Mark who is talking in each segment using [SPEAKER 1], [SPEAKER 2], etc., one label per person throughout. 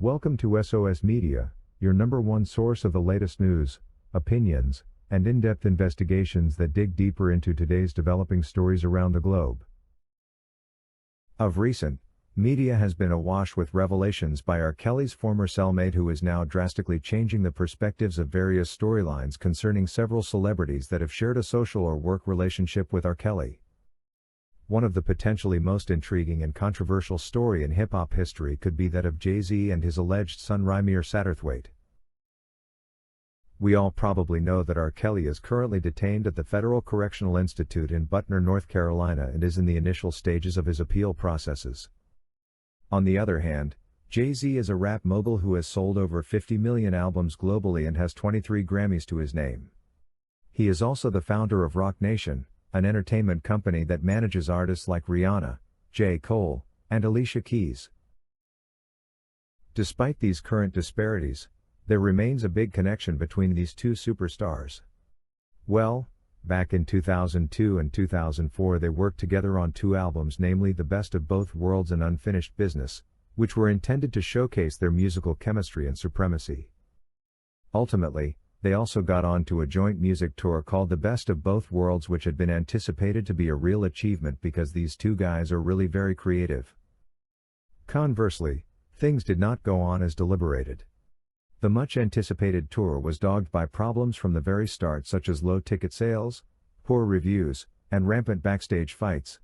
[SPEAKER 1] Welcome to SOS Media, your number one source of the latest news, opinions, and in-depth investigations that dig deeper into today's developing stories around the globe. Of recent, media has been awash with revelations by R. Kelly's former cellmate, who is now drastically changing the perspectives of various storylines concerning several celebrities that have shared a social or work relationship with R. Kelly. One of the potentially most intriguing and controversial story in hip-hop history could be that of JayZ and his alleged son Ramirez Satterweight. We all probably know that R. Kelly is currently detained at the Federal Correctional Institute in Butner, North Carolina, and is in the initial stages of his appeal processes. On the other hand, JayZ is a rap mogul who has sold over 50 million albums globally and has 23 Grammys to his name. He is also the founder of Roc Nation, an entertainment company that manages artists like Rihanna, J. Cole, and Alicia Keys. Despite these current disparities, there remains a big connection between these two superstars. Well, back in 2002 and 2004 they worked together on two albums, namely The Best of Both Worlds and Unfinished Business, which were intended to showcase their musical chemistry and supremacy. Ultimately, they also got on to a joint music tour called The Best of Both Worlds, which had been anticipated to be a real achievement because these two guys are really very creative. Conversely, things did not go on as deliberated. The much anticipated tour was dogged by problems from the very start, such as low ticket sales, poor reviews, and rampant backstage fights.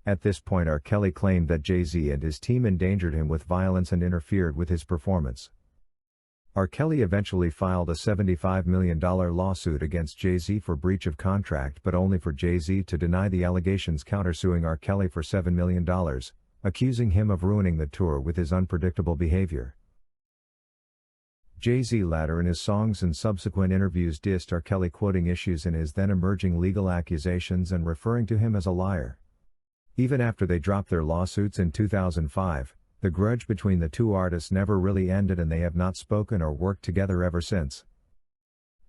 [SPEAKER 1] At this point, R. Kelly claimed that JayZ and his team endangered him with violence and interfered with his performance. R. Kelly eventually filed a $75 million lawsuit against JayZ for breach of contract, but only for JayZ to deny the allegations, countersuing R. Kelly for $7 million, accusing him of ruining the tour with his unpredictable behavior. JayZ later in his songs and subsequent interviews dissed R. Kelly, quoting issues in his then emerging legal accusations and referring to him as a liar. Even after they dropped their lawsuits in 2005, the grudge between the two artists never really ended, and they have not spoken or worked together ever since.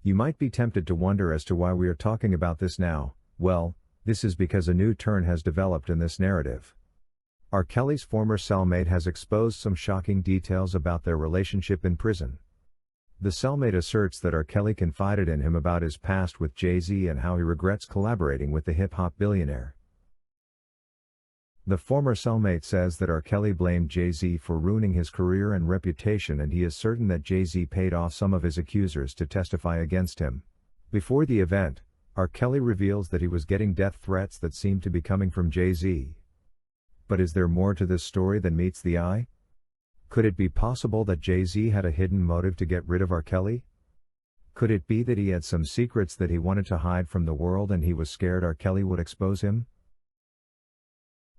[SPEAKER 1] You might be tempted to wonder as to why we are talking about this now. Well, this is because a new turn has developed in this narrative. R. Kelly's former cellmate has exposed some shocking details about their relationship in prison. The cellmate asserts that R. Kelly confided in him about his past with JayZ and how he regrets collaborating with the hip-hop billionaire. The former cellmate says that R. Kelly blamed JayZ for ruining his career and reputation, and he is certain that JayZ paid off some of his accusers to testify against him. Before the event, R. Kelly reveals that he was getting death threats that seemed to be coming from JayZ. But is there more to this story than meets the eye? Could it be possible that JayZ had a hidden motive to get rid of R. Kelly? Could it be that he had some secrets that he wanted to hide from the world and he was scared R. Kelly would expose him?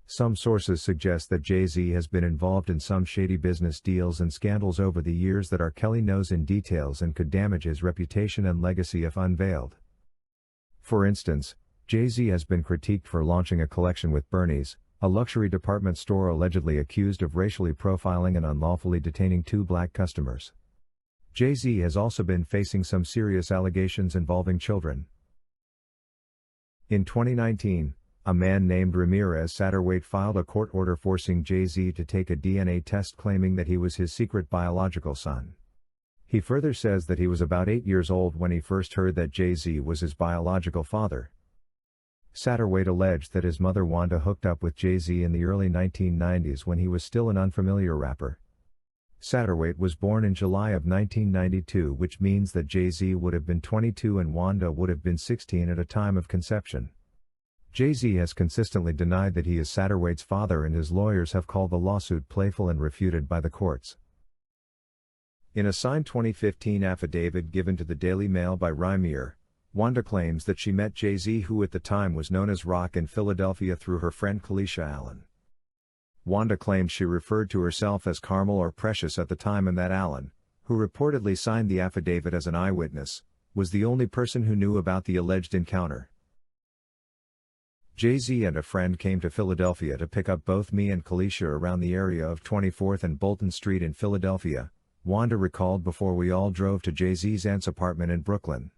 [SPEAKER 1] Some sources suggest that JayZ has been involved in some shady business deals and scandals over the years that R. Kelly knows in details and could damage his reputation and legacy if unveiled. For instance, JayZ has been critiqued for launching a collection with Bernie's, a luxury department store allegedly accused of racially profiling and unlawfully detaining two black customers. JayZ has also been facing some serious allegations involving children. In 2019, a man named Ramirez Satterweight filed a court order forcing JayZ to take a DNA test, claiming that he was his secret biological son. He further says that he was about 8 years old when he first heard that JayZ was his biological father. Satterweight alleged that his mother Wanda hooked up with JayZ in the early 1990s when he was still an unfamiliar rapper. Satterweight was born in July of 1992, which means that JayZ would have been 22 and Wanda would have been 16 at a time of conception. JayZ has consistently denied that he is Satterweight's father, and his lawyers have called the lawsuit playful and refuted by the courts. In a signed 2015 affidavit given to the Daily Mail by Ramirez, Wanda claims that she met JayZ, who at the time was known as Roc, in Philadelphia through her friend Kalisha Allen. Wanda claims she referred to herself as Carmel or Precious at the time, and that Allen, who reportedly signed the affidavit as an eyewitness, was the only person who knew about the alleged encounter. JayZ and a friend came to Philadelphia to pick up both me and Kalisha around the area of 24th and Bolton Street in Philadelphia, Wanda recalled, before we all drove to JayZ's aunt's apartment in Brooklyn.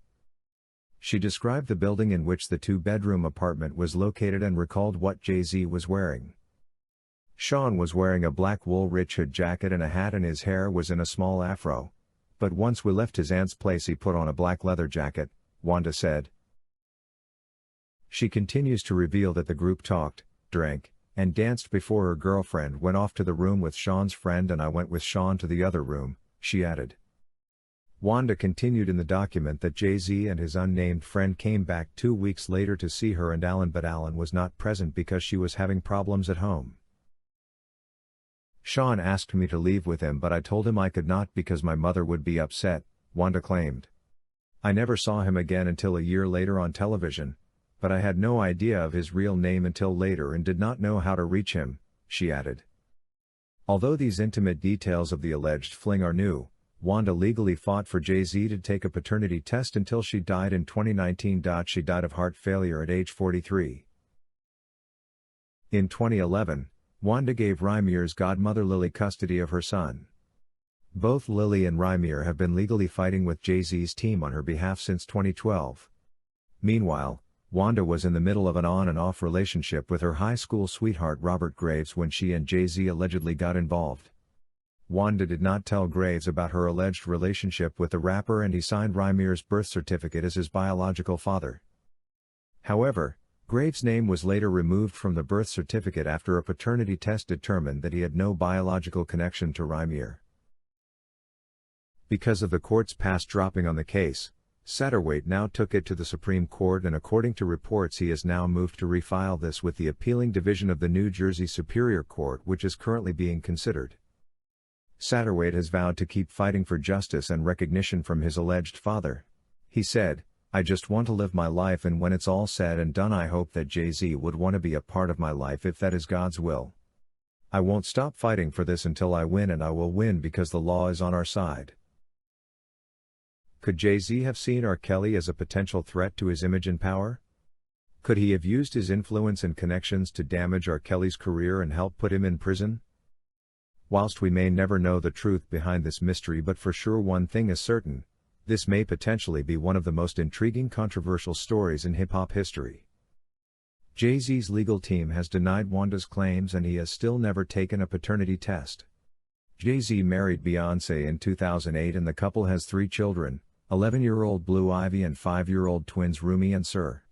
[SPEAKER 1] She described the building in which the two-bedroom apartment was located and recalled what JayZ was wearing. Sean was wearing a black wool rich hood jacket and a hat, and his hair was in a small afro. But once we left his aunt's place he put on a black leather jacket, Wanda said. She continues to reveal that the group talked, drank, and danced before her girlfriend went off to the room with Sean's friend, and I went with Sean to the other room, she added. Wanda continued in the document that JayZ and his unnamed friend came back 2 weeks later to see her and Alan, but Alan was not present because she was having problems at home. Sean asked me to leave with him, but I told him I could not because my mother would be upset, Wanda claimed. I never saw him again until a year later on television, but I had no idea of his real name until later and did not know how to reach him, she added. Although these intimate details of the alleged fling are new, Wanda legally fought for JayZ to take a paternity test until she died in 2019. She died of heart failure at age 43. In 2011, Wanda gave Ramirez's godmother Lily custody of her son. Both Lily and Ramirez have been legally fighting with JayZ's team on her behalf since 2012. Meanwhile, Wanda was in the middle of an on and off relationship with her high school sweetheart Robert Graves when she and JayZ allegedly got involved. Wanda did not tell Graves about her alleged relationship with the rapper, and he signed Ramirez's birth certificate as his biological father. However, Graves' name was later removed from the birth certificate after a paternity test determined that he had no biological connection to Ramirez. Because of the court's past dropping on the case, Satterweight now took it to the Supreme Court, and according to reports he has now moved to refile this with the appealing division of the New Jersey Superior Court, which is currently being considered. Satterweight has vowed to keep fighting for justice and recognition from his alleged father. He said, "I just want to live my life, and when it's all said and done I hope that JayZ would want to be a part of my life if that is God's will. I won't stop fighting for this until I win, and I will win because the law is on our side." Could JayZ have seen R. Kelly as a potential threat to his image and power? Could he have used his influence and connections to damage R. Kelly's career and help put him in prison? Whilst we may never know the truth behind this mystery, but for sure one thing is certain: this may potentially be one of the most intriguing controversial stories in hip-hop history. JayZ's legal team has denied Wanda's claims, and he has still never taken a paternity test. JayZ married Beyoncé in 2008 and the couple has 3 children, 11-year-old Blue Ivy and 5-year-old twins Rumi and Sir.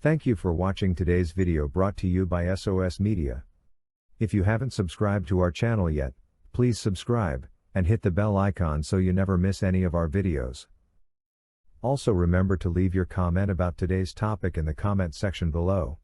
[SPEAKER 1] Thank you for watching today's video brought to you by SOS Media. If you haven't subscribed to our channel yet, please subscribe, and hit the bell icon so you never miss any of our videos. Also remember to leave your comment about today's topic in the comment section below.